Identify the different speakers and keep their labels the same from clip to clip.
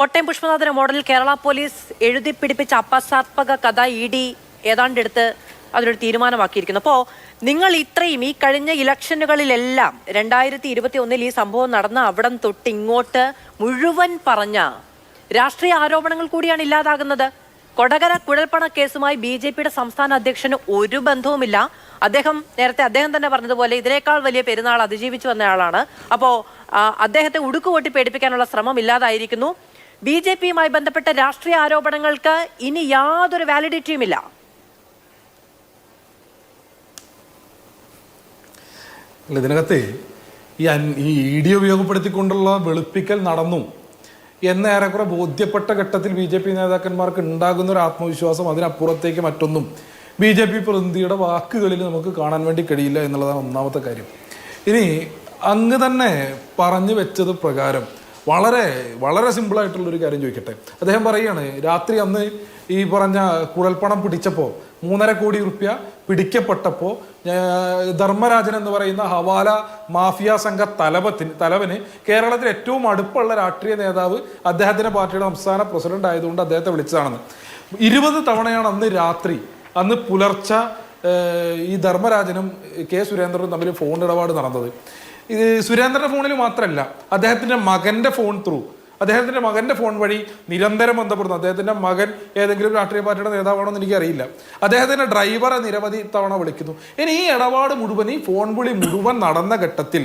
Speaker 1: കോട്ടയം പുഷ്പനാഥന മോഡലിൽ കേരള പോലീസ് എഴുതി പിടിപ്പിച്ച അപസാത്മക കഥ ഇ.ഡി. ഏതാണ്ടെടുത്ത് അതിലൊരു തീരുമാനമാക്കിയിരിക്കുന്നു. അപ്പോൾ നിങ്ങൾ ഇത്രയും ഈ കഴിഞ്ഞ ഇലക്ഷനുകളിലെല്ലാം 2021 ഈ സംഭവം നടന്ന അവിടം തൊട്ട് ഇങ്ങോട്ട് മുഴുവൻ പറഞ്ഞ രാഷ്ട്രീയ ആരോപണങ്ങൾ കൂടിയാണ് ഇല്ലാതാകുന്നത്. കൊടകര കുഴൽപ്പണ കേസുമായി BJPയുടെ സംസ്ഥാന അധ്യക്ഷന് ഒരു ബന്ധവുമില്ല. നേരത്തെ അദ്ദേഹം തന്നെ പറഞ്ഞതുപോലെ ഇതിനേക്കാൾ വലിയ പെരുന്നാൾ അതിജീവിച്ചു വന്നയാളാണ്. അപ്പോൾ അദ്ദേഹത്തെ ഉടുക്കുകൊട്ടി പേടിപ്പിക്കാനുള്ള ശ്രമം ഇല്ലാതായിരിക്കുന്നു. BJPയുമായി ബന്ധപ്പെട്ട രാഷ്ട്രീയ ആരോപണങ്ങൾക്ക് ഇനി യാതൊരു വാലിഡിറ്റിയുമില്ല.
Speaker 2: ഇതിനകത്ത് ഈ ED ഉപയോഗപ്പെടുത്തിക്കൊണ്ടുള്ള വെളുപ്പിക്കൽ നടന്നു എന്ന് ഏറെക്കുറെ ബോധ്യപ്പെട്ട ഘട്ടത്തിൽ BJP നേതാക്കന്മാർക്ക് ഉണ്ടാകുന്ന ഒരു ആത്മവിശ്വാസം, അതിനപ്പുറത്തേക്ക് മറ്റൊന്നും BJP പ്രതിനിധിയുടെ വാക്കുകളിൽ നമുക്ക് കാണാൻ വേണ്ടി കഴിയില്ല എന്നുള്ളതാണ് ഒന്നാമത്തെ കാര്യം. ഇനി അങ്ങ് തന്നെ പറഞ്ഞു വെച്ചത് പ്രകാരം വളരെ വളരെ സിമ്പിളായിട്ടുള്ളൊരു കാര്യം ചോദിക്കട്ടെ. അദ്ദേഹം പറയുകയാണ്, രാത്രി അന്ന് ഈ പറഞ്ഞ കുഴൽപ്പണം പിടിച്ചപ്പോൾ 3.5 കോടി റുപ്യ പിടിക്കപ്പെട്ടപ്പോൾ ധർമ്മരാജൻ എന്ന് പറയുന്ന ഹവാല മാഫിയ സംഘ തലവന് കേരളത്തിൽ ഏറ്റവും അടുപ്പുള്ള രാഷ്ട്രീയ നേതാവ് അദ്ദേഹത്തിന്റെ പാർട്ടിയുടെ സംസ്ഥാന പ്രസിഡന്റ് ആയതുകൊണ്ട് അദ്ദേഹത്തെ വിളിച്ചതാണെന്ന് 20 തവണയാണ് അന്ന് രാത്രി, അന്ന് പുലർച്ചെ ഈ ധർമ്മരാജനും കെ സുരേന്ദ്രനും തമ്മിൽ ഫോൺ ഇടപാട് നടന്നത്. ഇത് സുരേന്ദ്രന്റെ ഫോണിൽ മാത്രമല്ല, അദ്ദേഹത്തിന്റെ മകന്റെ ഫോൺ വഴി നിരന്തരം ബന്ധപ്പെടുന്നു. അദ്ദേഹത്തിന്റെ മകൻ ഏതെങ്കിലും രാഷ്ട്രീയ പാർട്ടിയുടെ നേതാവാണോ എന്ന് എനിക്കറിയില്ല. അദ്ദേഹത്തിന്റെ ഡ്രൈവറെ നിരവധി തവണ വിളിക്കുന്നു. ഇനി ഈ ഇടപാട് മുഴുവൻ, ഈ ഫോൺ വിളി മുഴുവൻ നടന്ന ഘട്ടത്തിൽ,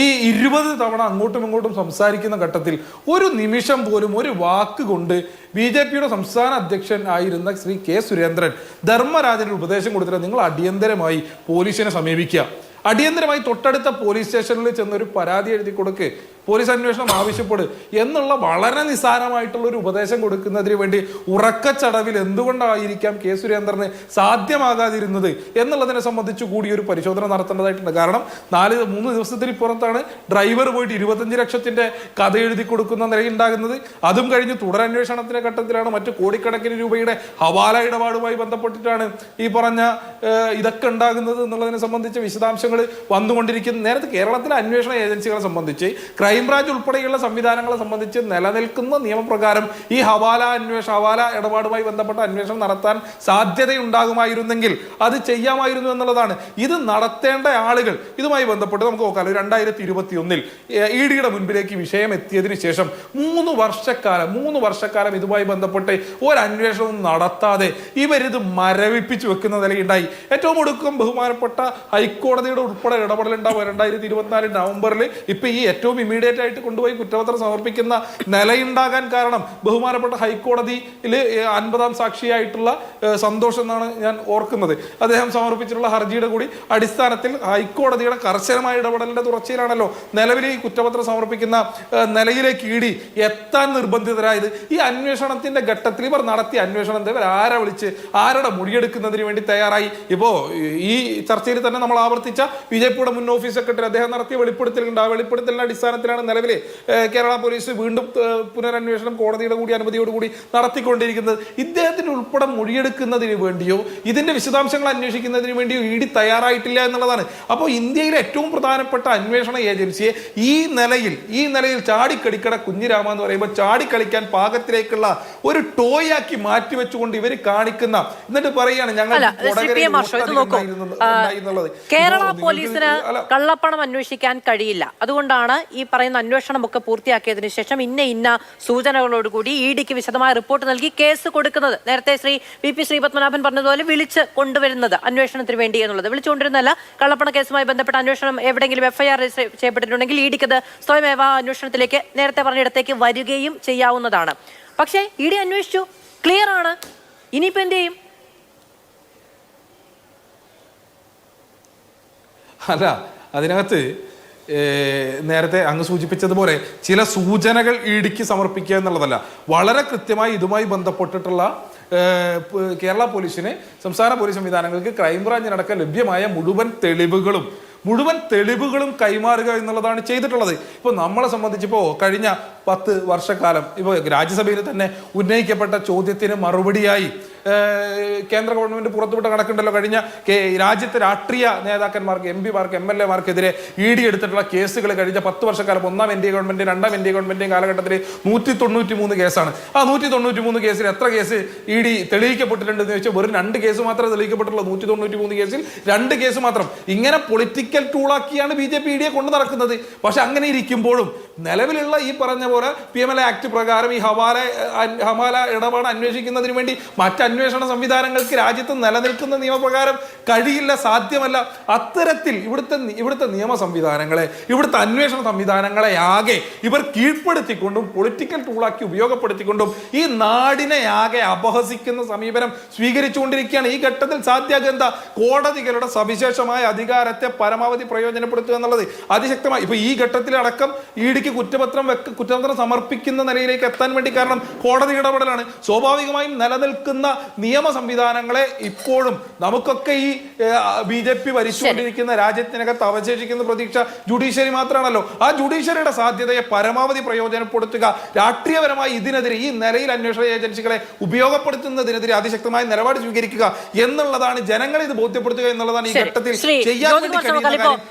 Speaker 2: ഈ 20 തവണ അങ്ങോട്ടും ഇങ്ങോട്ടും സംസാരിക്കുന്ന ഘട്ടത്തിൽ ഒരു നിമിഷം പോലും ഒരു വാക്ക് കൊണ്ട് BJPയുടെ സംസ്ഥാന അധ്യക്ഷൻ ആയിരുന്ന ശ്രീ കെ സുരേന്ദ്രൻ ധർമ്മരാജന് ഉപദേശം കൊടുത്തിട്ട് നിങ്ങൾ അടിയന്തരമായി പോലീസിനെ സമീപിക്കുക, അടിയന്തരമായി തൊട്ടടുത്ത പോലീസ് സ്റ്റേഷനിൽ ചെന്നൊരു പരാതി എഴുതി കൊടുക്ക്, പോലീസ് അന്വേഷണം ആവശ്യപ്പെടുക എന്നുള്ള വളരെ നിസ്സാരമായിട്ടുള്ള ഒരു ഉപദേശം കൊടുക്കുന്നതിന് വേണ്ടി ഉറക്കച്ചടവിൽ എന്തുകൊണ്ടായിരിക്കാം കെ സുരേന്ദ്രന് സാധ്യമാകാതിരുന്നത് എന്നുള്ളതിനെ സംബന്ധിച്ച് കൂടി ഒരു പരിശോധന നടത്തേണ്ടതായിട്ടുണ്ട്. കാരണം 3 ദിവസത്തിന് പുറത്താണ് ഡ്രൈവർ പോയിട്ട് 25 ലക്ഷത്തിന്റെ കഥ എഴുതി കൊടുക്കുന്ന നിലയുണ്ടാകുന്നത്. അതും കഴിഞ്ഞ് തുടരന്വേഷണത്തിന്റെ ഘട്ടത്തിലാണ് മറ്റു കോടിക്കണക്കിന് രൂപയുടെ ഹവാല ഇടപാടുമായി ബന്ധപ്പെട്ടിട്ടാണ് ഈ പറഞ്ഞ ഇതൊക്കെ ഉണ്ടാകുന്നത് എന്നുള്ളതിനെ സംബന്ധിച്ച് വിശദാംശങ്ങൾ വന്നുകൊണ്ടിരിക്കുന്നത്. നേരത്തെ കേരളത്തിലെ അന്വേഷണ ഏജൻസികളെ സംബന്ധിച്ച് ക്രൈംബ്രാഞ്ച് ഉൾപ്പെടെയുള്ള സംവിധാനങ്ങളെ സംബന്ധിച്ച് നിലനിൽക്കുന്ന നിയമപ്രകാരം ഈ ഹവാല ഇടപാടുമായി ബന്ധപ്പെട്ട അന്വേഷണം നടത്താൻ സാധ്യതയുണ്ടാകുമായിരുന്നെങ്കിൽ അത് ചെയ്യാമായിരുന്നു എന്നുള്ളതാണ്. ഇത് നടത്തേണ്ട ആളുകൾ ഇതുമായി ബന്ധപ്പെട്ട് നമുക്ക് നോക്കാം. 2021 EDയുടെ മുൻപിലേക്ക് വിഷയം എത്തിയതിനു ശേഷം 3 വർഷക്കാലം ഇതുമായി ബന്ധപ്പെട്ട് ഒരു അന്വേഷണവും നടത്താതെ ഇവരിത് മരവിപ്പിച്ചു വെക്കുന്ന നിലയുണ്ടായി. ഏറ്റവും ഒടുക്കം ബഹുമാനപ്പെട്ട ഹൈക്കോടതിയുടെ ഉൾപ്പെടെ ഇടപെടലുണ്ടാവും 2024 നവംബറിൽ. ഇപ്പൊ ഈ ഏറ്റവും ഇമ്മീഡിയറ്റ് ആയിട്ട് കൊണ്ടുപോയി കുറ്റപത്രം സമർപ്പിക്കുന്ന നിലയുണ്ടാകാൻ കാരണം ബഹുമാനപ്പെട്ട ഹൈക്കോടതിയിൽ 50ാം സാക്ഷിയായിട്ടുള്ള സന്തോഷം എന്നാണ് ഞാൻ ഓർക്കുന്നത്. അദ്ദേഹം സമർപ്പിച്ചിട്ടുള്ള ഹർജിയുടെ കൂടി അടിസ്ഥാനത്തിൽ ഹൈക്കോടതിയുടെ കർശനമായ ഇടപെടലിന്റെ തുടർച്ചയിലാണല്ലോ നിലവിൽ ഈ കുറ്റപത്രം സമർപ്പിക്കുന്ന നിലയിലേക്ക് ED എത്താൻ നിർബന്ധിതരായത്. ഈ അന്വേഷണത്തിന്റെ ഘട്ടത്തിൽ ഇവർ നടത്തിയ അന്വേഷണത്തെ ഇവർ ആരെ വിളിച്ച് ആരുടെ മൊഴിയെടുക്കുന്നതിന് വേണ്ടി തയ്യാറായി. ഇപ്പോ ഈ ചർച്ചയിൽ തന്നെ നമ്മൾ ആവർത്തിച്ച BJPയുടെ മുൻ ഓഫീസ് സെക്രട്ടറി അദ്ദേഹം നടത്തിയ വെളിപ്പെടുത്തലുണ്ട്. ആ വെളിപ്പെടുത്തലിന്റെ അടിസ്ഥാനത്തിലാണ് നിലവിലെ കേരള പോലീസ് വീണ്ടും പുനരന്വേഷണം കോടതിയുടെ കൂടി അനുമതിയോടുകൂടി നടത്തിക്കൊണ്ടിരിക്കുന്നത്. ഇദ്ദേഹത്തിന് ഉൾപ്പെടെ മൊഴിയെടുക്കുന്നതിന് വേണ്ടിയോ ഇതിന്റെ വിശദാംശങ്ങൾ അന്വേഷിക്കുന്നതിന് വേണ്ടിയോ ED തയ്യാറായിട്ടില്ല എന്നുള്ളതാണ്. അപ്പോൾ ഇന്ത്യയിലെ ഏറ്റവും പ്രധാനപ്പെട്ട അന്വേഷണ ഏജൻസിയെ ഈ നിലയിൽ ചാടിക്കളിക്കട കുഞ്ഞിരാമ എന്ന് പറയുമ്പോൾ ചാടിക്കളിക്കാൻ പാകത്തിലേക്കുള്ള ഒരു ടോയാക്കി മാറ്റിവെച്ചുകൊണ്ട് ഇവർ കാണിക്കുന്ന, എന്നിട്ട് പറയാണ് ഞങ്ങൾ
Speaker 1: കേരള പോലീസിന് കള്ളപ്പണം അന്വേഷിക്കാൻ കഴിയില്ല, അതുകൊണ്ടാണ് ഈ പറയുന്ന അന്വേഷണമൊക്കെ പൂർത്തിയാക്കിയതിനു ശേഷം ഇന്ന സൂചനകളോടുകൂടി EDക്ക് വിശദമായ റിപ്പോർട്ട് നൽകി കേസ് കൊടുക്കുന്നത്. നേരത്തെ ശ്രീ VP ശ്രീപത്മനാഭൻ പറഞ്ഞതുപോലെ വിളിച്ച് കൊണ്ടുവരുന്നത് അന്വേഷണത്തിന് വേണ്ടി എന്നുള്ളത് വിളിച്ചുകൊണ്ടിരുന്നല്ല. കള്ളപ്പണ കേസുമായി ബന്ധപ്പെട്ട അന്വേഷണം എവിടെയെങ്കിലും FIR ചെയ്യപ്പെട്ടിട്ടുണ്ടെങ്കിൽ EDക്ക് അത് സ്വയമേവ അന്വേഷണത്തിലേക്ക് നേരത്തെ പറഞ്ഞിടത്തേക്ക് വരികയും ചെയ്യാവുന്നതാണ്. പക്ഷേ ED അന്വേഷിച്ചു, ക്ലിയർ ആണ്. ഇനിയിപ്പോ എന്ത് ചെയ്യും?
Speaker 2: അല്ല, അതിനകത്ത് നേരത്തെ അങ്ങ് സൂചിപ്പിച്ചതുപോലെ ചില സൂചനകൾ EDക്ക് സമർപ്പിക്കുക എന്നുള്ളതല്ല, വളരെ കൃത്യമായി ഇതുമായി ബന്ധപ്പെട്ടിട്ടുള്ള കേരള പോലീസിന്, സംസ്ഥാന പോലീസ് സംവിധാനങ്ങൾക്ക് ക്രൈംബ്രാഞ്ചിനടക്കം ലഭ്യമായ മുഴുവൻ തെളിവുകളും കൈമാറുക എന്നുള്ളതാണ് ചെയ്തിട്ടുള്ളത്. ഇപ്പോൾ നമ്മളെ സംബന്ധിച്ചിപ്പോൾ കഴിഞ്ഞ 10 വർഷക്കാലം. ഇപ്പോൾ രാജ്യസഭയിൽ തന്നെ ഉന്നയിക്കപ്പെട്ട ചോദ്യത്തിന് മറുപടിയായി കേന്ദ്ര ഗവൺമെന്റ് പുറത്തുവിട്ട കണക്കുണ്ടല്ലോ, കഴിഞ്ഞ രാജ്യത്തെ രാഷ്ട്രീയ നേതാക്കന്മാർക്ക്, എം പിമാർക്ക്, എം.എൽ. എമാർക്കെതിരെ ED എടുത്തിട്ടുള്ള കേസുകൾ കഴിഞ്ഞ 10 വർഷക്കാലം, ഒന്നാം NDA ഗവൺമെന്റും രണ്ടാം NDA ഗവൺമെന്റും കാലഘട്ടത്തിൽ 193 കേസാണ്. ആ 193 കേസിൽ എത്ര കേസ് ED തെളിയിക്കപ്പെട്ടിട്ടുണ്ടെന്ന് ചോദിച്ചാൽ വെറും 2 കേസ് മാത്രമേ തെളിയിക്കപ്പെട്ടുള്ളൂ. 193 കേസിൽ 2 കേസ് മാത്രം. ഇങ്ങനെ പൊളിറ്റിക്കൽ ടൂളാക്കിയാണ് BJP ED കൊണ്ട് നടക്കുന്നത്. പക്ഷെ അങ്ങനെ ഇരിക്കുമ്പോഴും നിലവിലുള്ള ഈ പറഞ്ഞ പോലെ PMLA ആക്ട് പ്രകാരം ഈ ഹവാല ഇടപാട് അന്വേഷിക്കുന്നതിന് വേണ്ടി മറ്റ് അന്വേഷണ സംവിധാനങ്ങൾക്ക് രാജ്യത്ത് നിലനിൽക്കുന്ന നിയമപ്രകാരം കഴിയില്ല, സാധ്യമല്ല. അത്തരത്തിൽ ഇവിടുത്തെ നിയമ സംവിധാനങ്ങളെ, ഇവിടുത്തെ അന്വേഷണ സംവിധാനങ്ങളെ ആകെ ഇവർ കീഴ്പ്പെടുത്തിക്കൊണ്ടും പൊളിറ്റിക്കൽ ടൂളാക്കി ഉപയോഗപ്പെടുത്തിക്കൊണ്ടും ഈ നാടിനെ ആകെ അപഹസിക്കുന്ന സമീപനം സ്വീകരിച്ചുകൊണ്ടിരിക്കുകയാണ്. ഈ ഘട്ടത്തിൽ സാധ്യത എന്താ? കോടതികളുടെ സവിശേഷമായ അധികാരത്തെ പരമാവധി പ്രയോജനപ്പെടുത്തുക എന്നുള്ളത് അതിശക്തമായി. ഇപ്പൊ ഈ ഘട്ടത്തിലടക്കം EDക്ക് കുറ്റപത്രം സമർപ്പിക്കുന്ന നിലയിലേക്ക് എത്താൻ വേണ്ടി കാരണം കോടതി ഇടപെടലാണ്. സ്വാഭാവികമായും നിലനിൽക്കുന്ന നിയമ സംവിധാനങ്ങളെ ഇപ്പോഴും നമുക്കൊക്കെ ഈ BJP ഭരിച്ചുകൊണ്ടിരിക്കുന്ന രാജ്യത്തിനകത്ത് അവശേഷിക്കുന്ന പ്രതീക്ഷ ജുഡീഷ്യറി മാത്രമാണല്ലോ. ആ ജുഡീഷ്യറിയുടെ സാധ്യതയെ പരമാവധി പ്രയോജനപ്പെടുത്തുക, രാഷ്ട്രീയപരമായി ഇതിനെതിരെ ഈ നിലയിൽ അന്വേഷണ ഏജൻസികളെ ഉപയോഗപ്പെടുത്തുന്നതിനെതിരെ അതിശക്തമായ നിലപാട് സ്വീകരിക്കുക എന്നുള്ളതാണ്, ജനങ്ങളെ ഇത് ബോധ്യപ്പെടുത്തുക എന്നുള്ളതാണ് ഈ ഘട്ടത്തിൽ ചെയ്യാൻ വേണ്ടി കഴിയുന്ന കാര്യം.